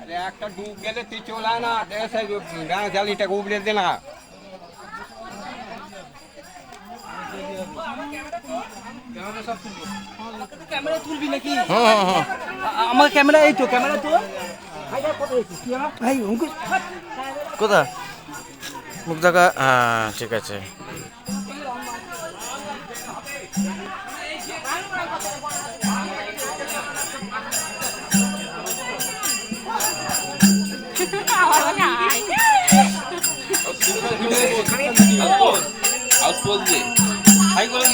আরে একটা ডুব গেলে তুই চলে না জালিটাকে উবড়ে দে না। ক্যামেরা তুলবি নাকি? হুম হুম হুম। আমার ক্যামেরা এই তো, ক্যামেরা তো ভাই অঙ্কুশ কোথা মুখ দেখা? হ্যাঁ ঠিক আছে। হাই করে